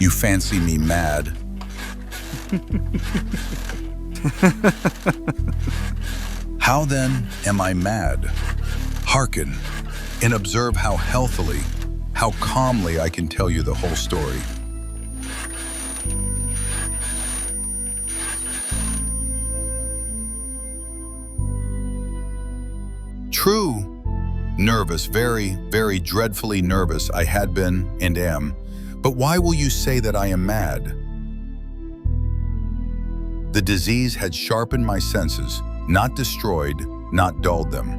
You fancy me mad? How then am I mad? Hearken and observe how healthily, how calmly I can tell you the whole story. True. Nervous, very, very dreadfully nervous I had been and am. But why will you say that I am mad? The disease had sharpened my senses, not destroyed, not dulled them.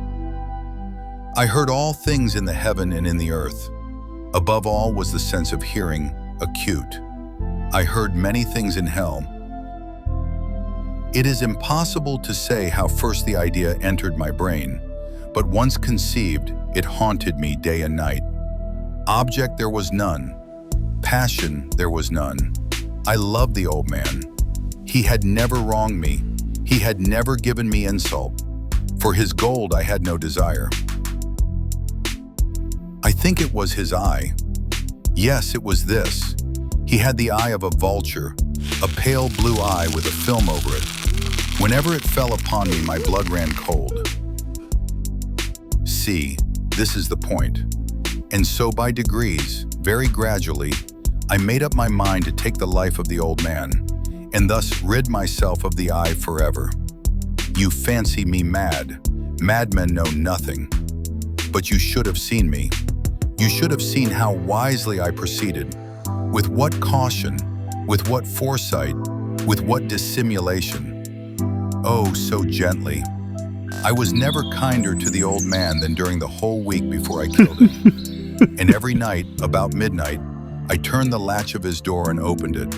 I heard all things in the heaven and in the earth. Above all was the sense of hearing, acute. I heard many things in hell. It is impossible to say how first the idea entered my brain, but once conceived, it haunted me day and night. Object there was none. Passion there was none. I loved the old man. He had never wronged me. He had never given me insult. For his gold I had no desire. I think it was his eye. Yes, it was this. He had the eye of a vulture, a pale blue eye with a film over it. Whenever it fell upon me, my blood ran cold. See, this is the point. And so by degrees, very gradually, I made up my mind to take the life of the old man, and thus rid myself of the eye forever. You fancy me mad. Madmen know nothing. But you should have seen me. You should have seen how wisely I proceeded, with what caution, with what foresight, with what dissimulation. Oh, so gently. I was never kinder to the old man than during the whole week before I killed him. And every night, about midnight, I turned the latch of his door and opened it.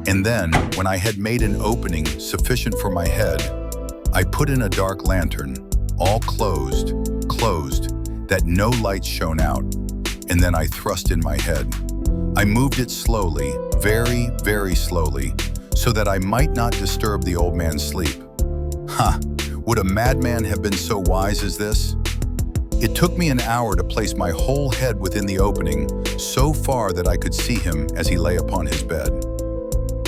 And then, when I had made an opening sufficient for my head, I put in a dark lantern, all closed, that no light shone out, and then I thrust in my head. I moved it slowly, very, very slowly, so that I might not disturb the old man's sleep. Ha! Would a madman have been so wise as this? It took me an hour to place my whole head within the opening, so far that I could see him as he lay upon his bed.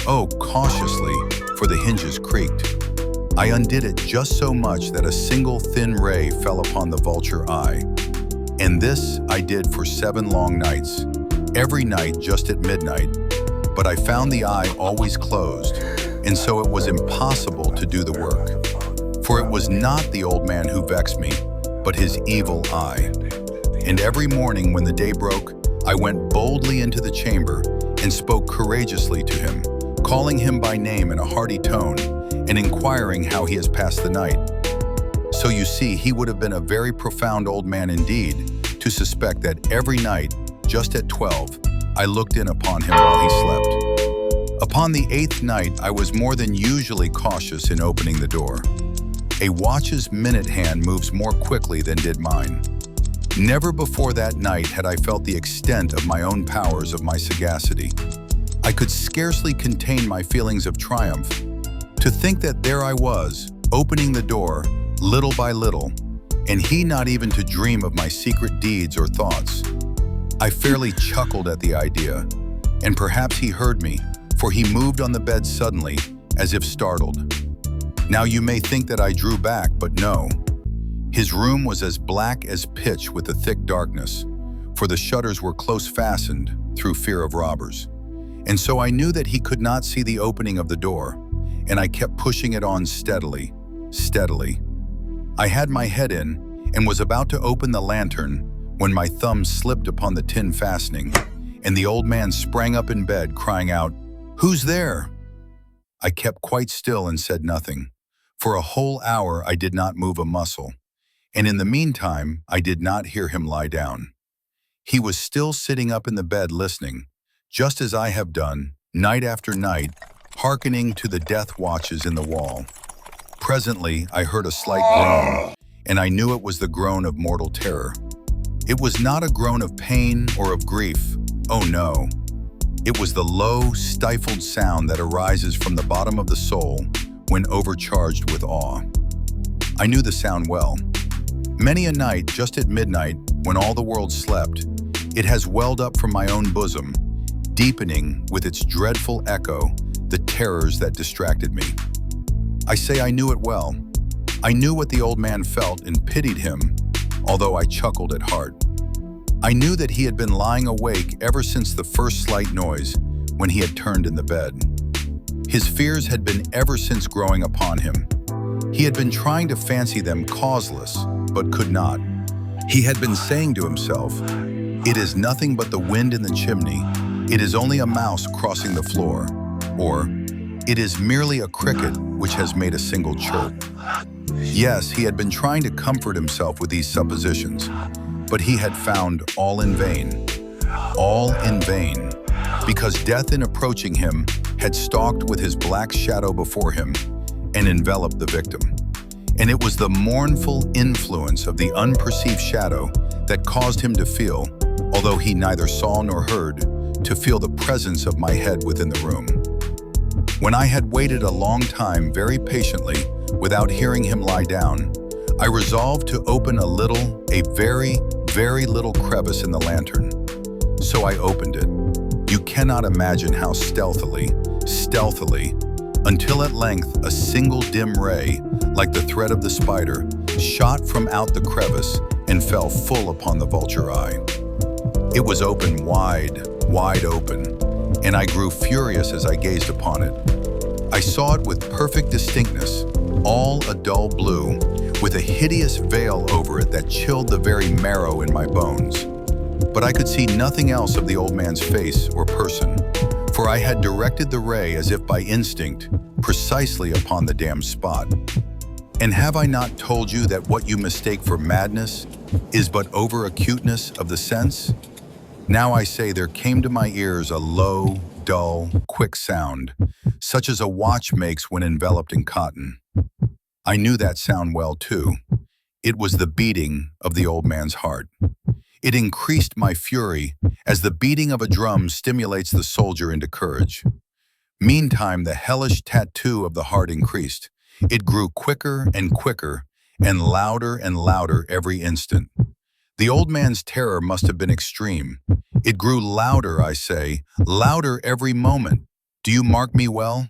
Oh, cautiously, for the hinges creaked. I undid it just so much that a single thin ray fell upon the vulture eye. And this I did for 7 long nights, every night just at midnight, but I found the eye always closed, and so it was impossible to do the work. For it was not the old man who vexed me, but his evil eye. And every morning when the day broke, I went boldly into the chamber and spoke courageously to him, calling him by name in a hearty tone and inquiring how he has passed the night. So you see, he would have been a very profound old man indeed to suspect that every night, just at 12, I looked in upon him while he slept. Upon the 8th night, I was more than usually cautious in opening the door. A watch's minute hand moves more quickly than did mine. Never before that night had I felt the extent of my own powers, of my sagacity. I could scarcely contain my feelings of triumph. To think that there I was, opening the door, little by little, and he not even to dream of my secret deeds or thoughts. I fairly chuckled at the idea, and perhaps he heard me, for he moved on the bed suddenly, as if startled. Now you may think that I drew back, but no. His room was as black as pitch with a thick darkness, for the shutters were close fastened through fear of robbers. And so I knew that he could not see the opening of the door, and I kept pushing it on steadily, steadily. I had my head in and was about to open the lantern when my thumb slipped upon the tin fastening, and the old man sprang up in bed, crying out, "Who's there?" I kept quite still and said nothing. For a whole hour I did not move a muscle, and in the meantime I did not hear him lie down. He was still sitting up in the bed listening, just as I have done, night after night, hearkening to the death watches in the wall. Presently I heard a slight groan, and I knew it was the groan of mortal terror. It was not a groan of pain or of grief, oh no. It was the low, stifled sound that arises from the bottom of the soul when overcharged with awe. I knew the sound well. Many a night, just at midnight, when all the world slept, it has welled up from my own bosom, deepening with its dreadful echo the terrors that distracted me. I say I knew it well. I knew what the old man felt and pitied him, although I chuckled at heart. I knew that he had been lying awake ever since the first slight noise when he had turned in the bed. His fears had been ever since growing upon him. He had been trying to fancy them causeless, but could not. He had been saying to himself, "It is nothing but the wind in the chimney. It is only a mouse crossing the floor." Or, "It is merely a cricket which has made a single chirp." Yes, he had been trying to comfort himself with these suppositions, but he had found all in vain. All in vain, because death in approaching him had stalked with his black shadow before him and enveloped the victim. And it was the mournful influence of the unperceived shadow that caused him to feel, although he neither saw nor heard, to feel the presence of my head within the room. When I had waited a long time very patiently without hearing him lie down, I resolved to open a very, very little crevice in the lantern. So I opened it. You cannot imagine how stealthily, until at length a single dim ray, like the thread of the spider, shot from out the crevice and fell full upon the vulture eye. It was open wide, wide open, and I grew furious as I gazed upon it. I saw it with perfect distinctness, all a dull blue, with a hideous veil over it that chilled the very marrow in my bones. But I could see nothing else of the old man's face or person, for I had directed the ray as if by instinct, precisely upon the damned spot. And have I not told you that what you mistake for madness is but over-acuteness of the sense? Now I say there came to my ears a low, dull, quick sound, such as a watch makes when enveloped in cotton. I knew that sound well, too. It was the beating of the old man's heart. It increased my fury, as the beating of a drum stimulates the soldier into courage. Meantime, the hellish tattoo of the heart increased. It grew quicker and quicker, and louder every instant. The old man's terror must have been extreme. It grew louder, I say, louder every moment. Do you mark me well?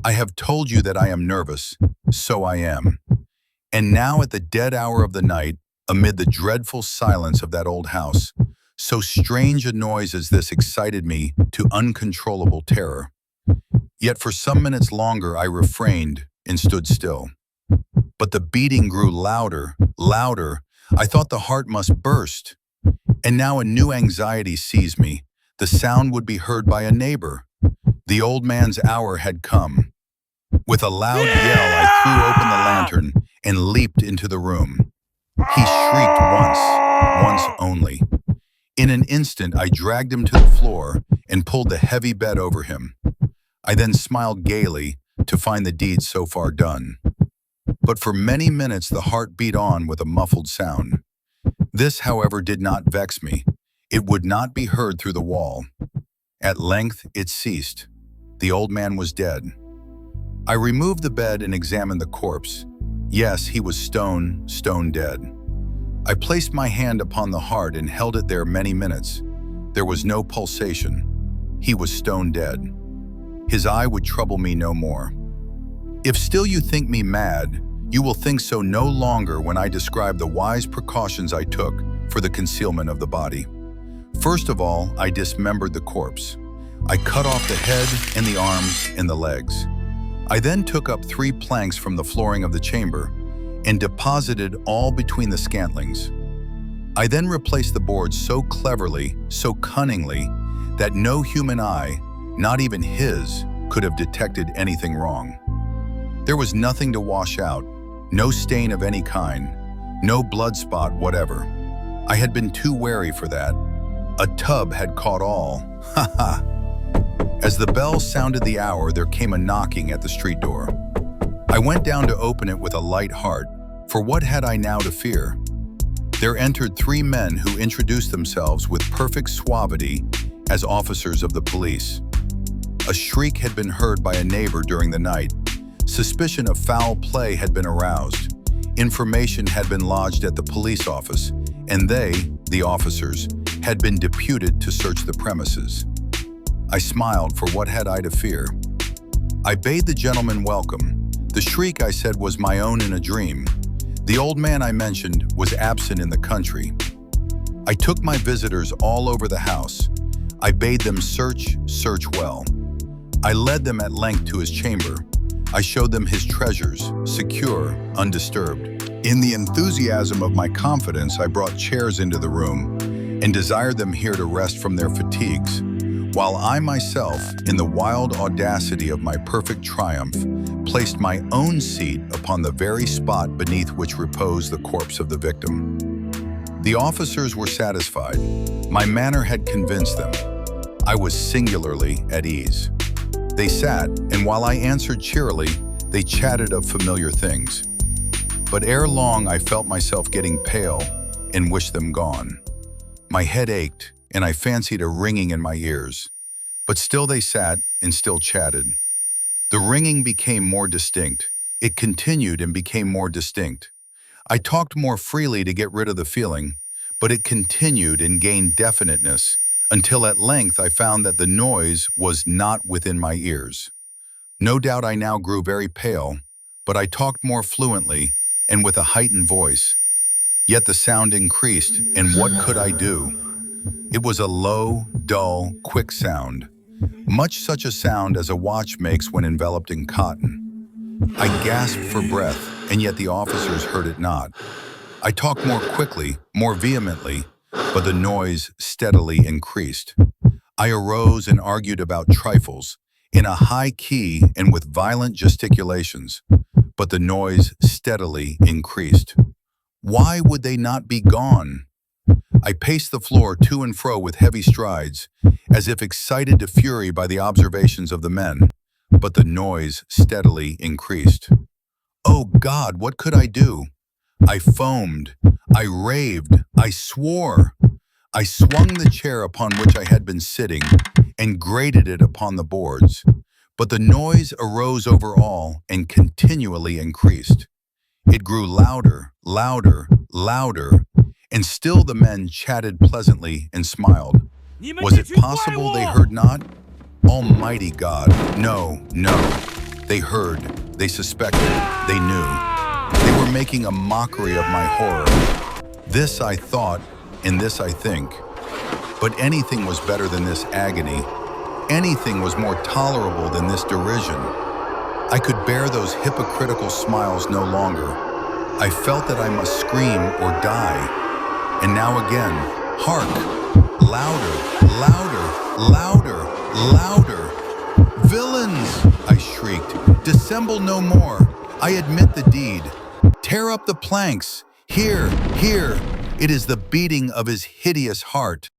I have told you that I am nervous, so I am. And now at the dead hour of the night, amid the dreadful silence of that old house, so strange a noise as this excited me to uncontrollable terror. Yet for some minutes longer I refrained and stood still. But the beating grew louder. I thought the heart must burst. And now a new anxiety seized me. The sound would be heard by a neighbor. The old man's hour had come. With a loud yell, I threw open the lantern and leaped into the room. He shrieked once only. In an instant, I dragged him to the floor and pulled the heavy bed over him. I then smiled gaily to find the deed so far done. But for many minutes the heart beat on with a muffled sound. This, however, did not vex me. It would not be heard through the wall. At length it ceased. The old man was dead. I removed the bed and examined the corpse. Yes, he was stone dead. I placed my hand upon the heart and held it there many minutes. There was no pulsation. He was stone dead. His eye would trouble me no more. If still you think me mad, you will think so no longer when I describe the wise precautions I took for the concealment of the body. First of all, I dismembered the corpse. I cut off the head and the arms and the legs. I then took up 3 planks from the flooring of the chamber and deposited all between the scantlings. I then replaced the boards so cleverly, so cunningly, that no human eye, not even his, could have detected anything wrong. There was nothing to wash out, no stain of any kind, no blood spot whatever. I had been too wary for that. A tub had caught all. Ha ha! As the bell sounded the hour, there came a knocking at the street door. I went down to open it with a light heart, for what had I now to fear? There entered 3 men who introduced themselves with perfect suavity as officers of the police. A shriek had been heard by a neighbor during the night. Suspicion of foul play had been aroused. Information had been lodged at the police office, and they, the officers, had been deputed to search the premises. I smiled, for what had I to fear? I bade the gentleman welcome. The shriek, I said, was my own in a dream. The old man I mentioned was absent in the country. I took my visitors all over the house. I bade them search well. I led them at length to his chamber. I showed them his treasures, secure, undisturbed. In the enthusiasm of my confidence, I brought chairs into the room and desired them here to rest from their fatigues, while I myself, in the wild audacity of my perfect triumph, placed my own seat upon the very spot beneath which reposed the corpse of the victim. The officers were satisfied. My manner had convinced them. I was singularly at ease. They sat, and while I answered cheerily, they chatted of familiar things. But ere long, I felt myself getting pale and wished them gone. My head ached, and I fancied a ringing in my ears. But still they sat and still chatted. The ringing became more distinct. It continued and became more distinct. I talked more freely to get rid of the feeling, but it continued and gained definiteness, until at length I found that the noise was not within my ears. No doubt I now grew very pale, but I talked more fluently and with a heightened voice. Yet the sound increased, and what could I do? It was a low, dull, quick sound, much such a sound as a watch makes when enveloped in cotton. I gasped for breath, and yet the officers heard it not. I talked more quickly, more vehemently, but the noise steadily increased. I arose and argued about trifles, in a high key and with violent gesticulations, but the noise steadily increased. Why would they not be gone? I paced the floor to and fro with heavy strides, as if excited to fury by the observations of the men, but the noise steadily increased. Oh God, what could I do? I foamed, I raved, I swore. I swung the chair upon which I had been sitting and grated it upon the boards, but the noise arose over all and continually increased. It grew louder, louder, louder, and still the men chatted pleasantly and smiled. Was it possible they heard not? Almighty God, no, no. They heard, they suspected, they knew. They were making a mockery of my horror. This I thought, and this I think. But anything was better than this agony. Anything was more tolerable than this derision. I could bear those hypocritical smiles no longer. I felt that I must scream or die. And now again, hark! Louder, louder, louder, louder! Villains! I shrieked. Dissemble no more. I admit the deed. Tear up the planks. Here, here! It is the beating of his hideous heart.